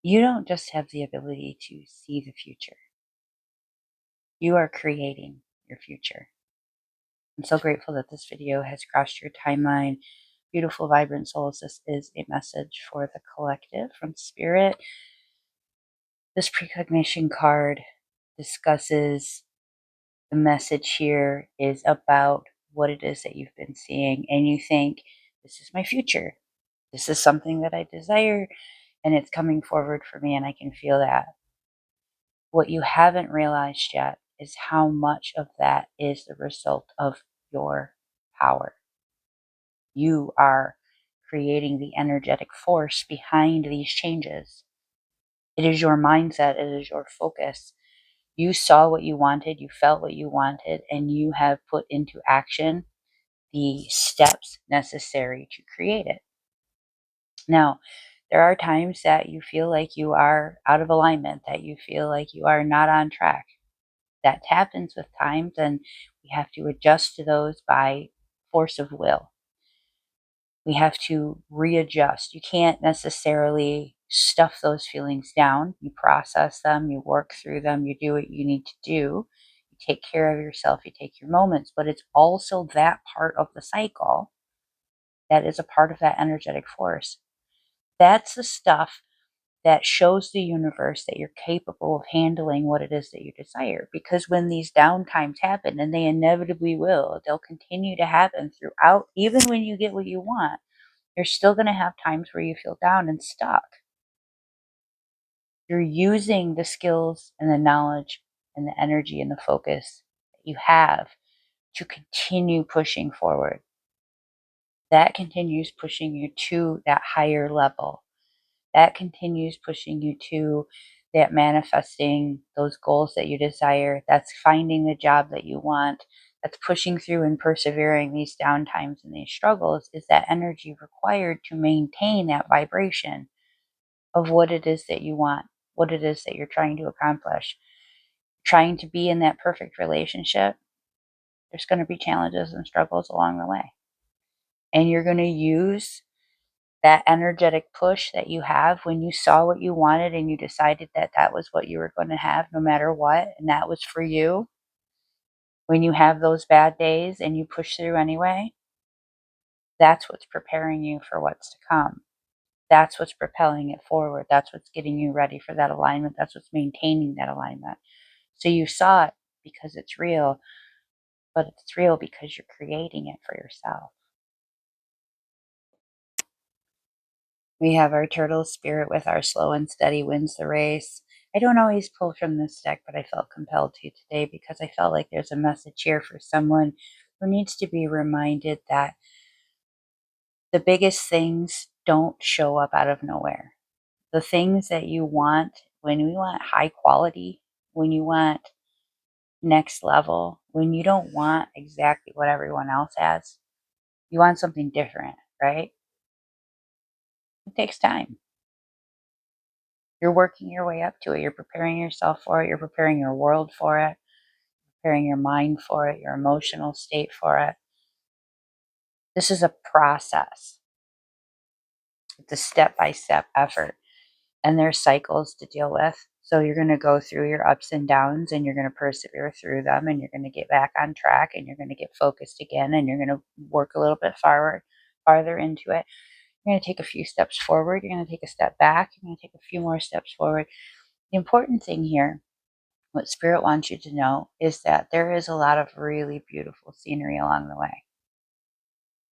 You don't just have the ability to see the future. You are creating your future. I'm so grateful that this video has crossed your timeline. Beautiful, vibrant souls, this is a message for the collective from Spirit. This precognition card discusses the message here is about what it is that you've been seeing, and you think, this is my future. This is something that I desire, and it's coming forward for me, and I can feel that. What you haven't realized yet is how much of that is the result of your power. You are creating the energetic force behind these changes. It is your mindset, it is your focus. You saw what you wanted, you felt what you wanted, and you have put into action the steps necessary to create it. Now, there are times that you feel like you are out of alignment, that you feel like you are not on track. That happens with times, and we have to adjust to those by force of will. We have to readjust. You can't necessarily stuff those feelings down. You process them, you work through them, you do what you need to do. You take care of yourself, you take your moments, but it's also that part of the cycle that is a part of that energetic force. That's the stuff that shows the universe that you're capable of handling what it is that you desire. Because when these down times happen, and they inevitably will, they'll continue to happen throughout, even when you get what you want, you're still going to have times where you feel down and stuck. You're using the skills and the knowledge and the energy and the focus that you have to continue pushing forward. That continues pushing you to that higher level. That continues pushing you to that manifesting those goals that you desire. That's finding the job that you want. That's pushing through and persevering these downtimes and these struggles, is that energy required to maintain that vibration of what it is that you want, what it is that you're trying to accomplish. Trying to be in that perfect relationship, there's going to be challenges and struggles along the way. And you're going to use that energetic push that you have when you saw what you wanted and you decided that that was what you were going to have no matter what, and that was for you. When you have those bad days and you push through anyway, that's what's preparing you for what's to come. That's what's propelling it forward. That's what's getting you ready for that alignment. That's what's maintaining that alignment. So you saw it because it's real, but it's real because you're creating it for yourself. We have our turtle spirit with our slow and steady wins the race. I don't always pull from this deck, but I felt compelled to today because I felt like there's a message here for someone who needs to be reminded that the biggest things don't show up out of nowhere. The things that you want, when we want high quality, when you want next level, when you don't want exactly what everyone else has, you want something different, right? It takes time. You're working your way up to it. You're preparing yourself for it. You're preparing your world for it, preparing your mind for it, your emotional state for it. This is a process. It's a step-by-step effort. And there's cycles to deal with. So you're going to go through your ups and downs, and you're going to persevere through them, and you're going to get back on track, and you're going to get focused again, and you're going to work a little bit farther into it. You're going to take a few steps forward. You're going to take a step back. You're going to take a few more steps forward. The important thing here, what Spirit wants you to know, is that there is a lot of really beautiful scenery along the way.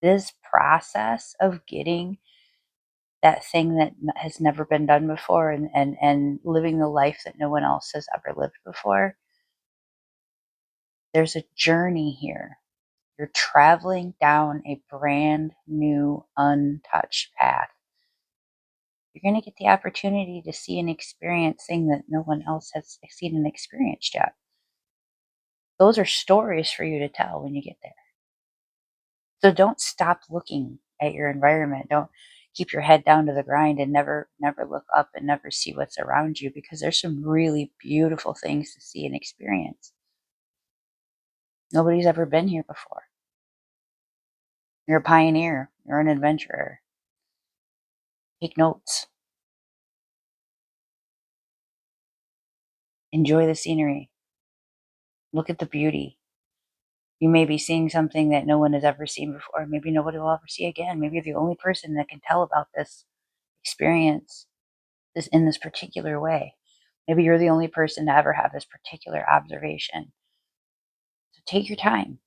This process of getting that thing that has never been done before, and living the life that no one else has ever lived before, there's a journey here. You're traveling down a brand new, untouched path. You're going to get the opportunity to see and experience things that no one else has seen and experienced yet. Those are stories for you to tell when you get there. So don't stop looking at your environment. Don't keep your head down to the grind and never look up and never see what's around you, because there's some really beautiful things to see and experience. Nobody's ever been here before. You're a pioneer. You're an adventurer. Take notes. Enjoy the scenery. Look at the beauty. You may be seeing something that no one has ever seen before. Maybe nobody will ever see again. Maybe you're the only person that can tell about this experience this in this particular way. Maybe you're the only person to ever have this particular observation. So take your time.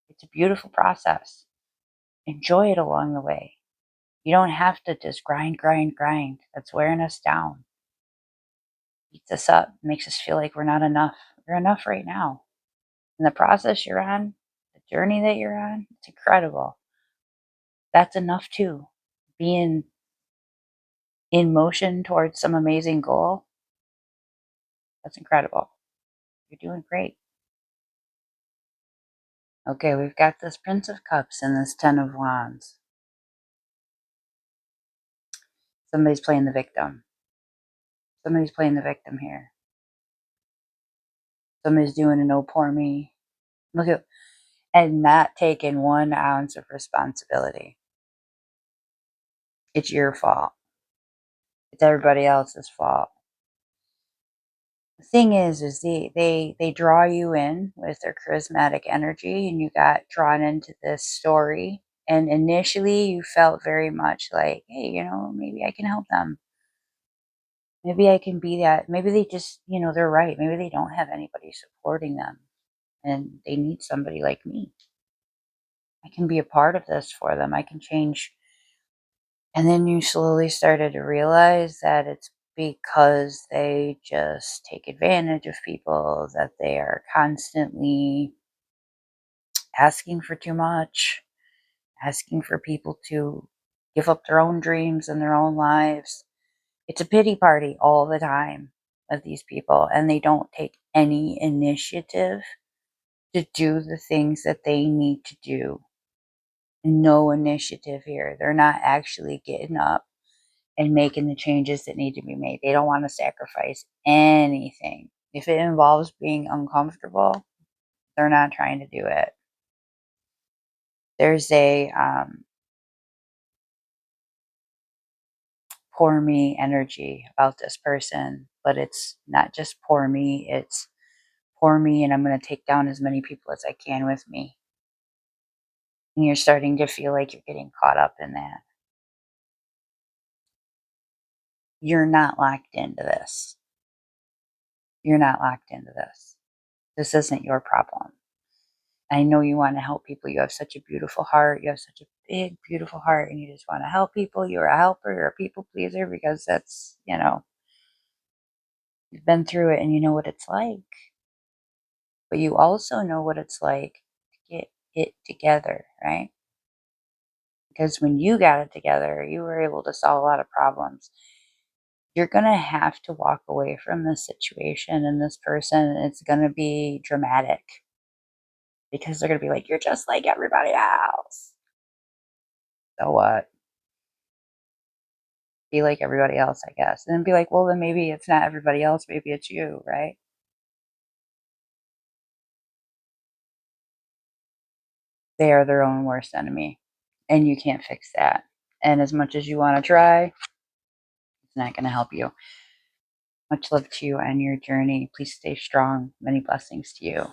It's a beautiful process. Enjoy it along the way. You don't have to just grind, grind, grind. That's wearing us down. Eats us up, makes us feel like we're not enough. You're enough right now. And the process you're on, the journey that you're on, it's incredible. That's enough too. Being in motion towards some amazing goal, that's incredible. You're doing great. Okay, we've got this Prince of Cups and this Ten of Wands. Somebody's playing the victim. Somebody's playing the victim here. Somebody's doing an oh poor me. Look at and not taking 1 ounce of responsibility. It's your fault. It's everybody else's fault. The thing is they draw you in with their charismatic energy, and you got drawn into this story. And initially, you felt very much like, hey, maybe I can help them. Maybe I can be that. Maybe they just, they're right. Maybe they don't have anybody supporting them, and they need somebody like me. I can be a part of this for them. I can change. And then you slowly started to realize that it's because they just take advantage of people, that they are constantly asking for too much, asking for people to give up their own dreams and their own lives. It's a pity party all the time of these people, and they don't take any initiative to do the things that they need to do. No initiative here. They're not actually getting up and making the changes that need to be made. They don't want to sacrifice anything. If it involves being uncomfortable, they're not trying to do it. There's a poor me energy about this person, but it's not just poor me, it's poor me and I'm going to take down as many people as I can with me. And you're starting to feel like you're getting caught up in that. You're not locked into this. You're not locked into this. This isn't your problem. I know you want to help people. You have such a beautiful heart. You have such a big, beautiful heart, and you just want to help people. You're a helper. You're a people pleaser because that's, you've been through it and you know what it's like. But you also know what it's like to get it together, right? Because when you got it together, you were able to solve a lot of problems. You're going to have to walk away from this situation and this person. It's going to be dramatic because they're going to be like, you're just like everybody else. So what? Be like everybody else, I guess. And then be like, well, then maybe it's not everybody else. Maybe it's you, right? They are their own worst enemy. And you can't fix that. And as much as you want to try, it's not going to help you. Much love to you on your journey. Please stay strong. Many blessings to you.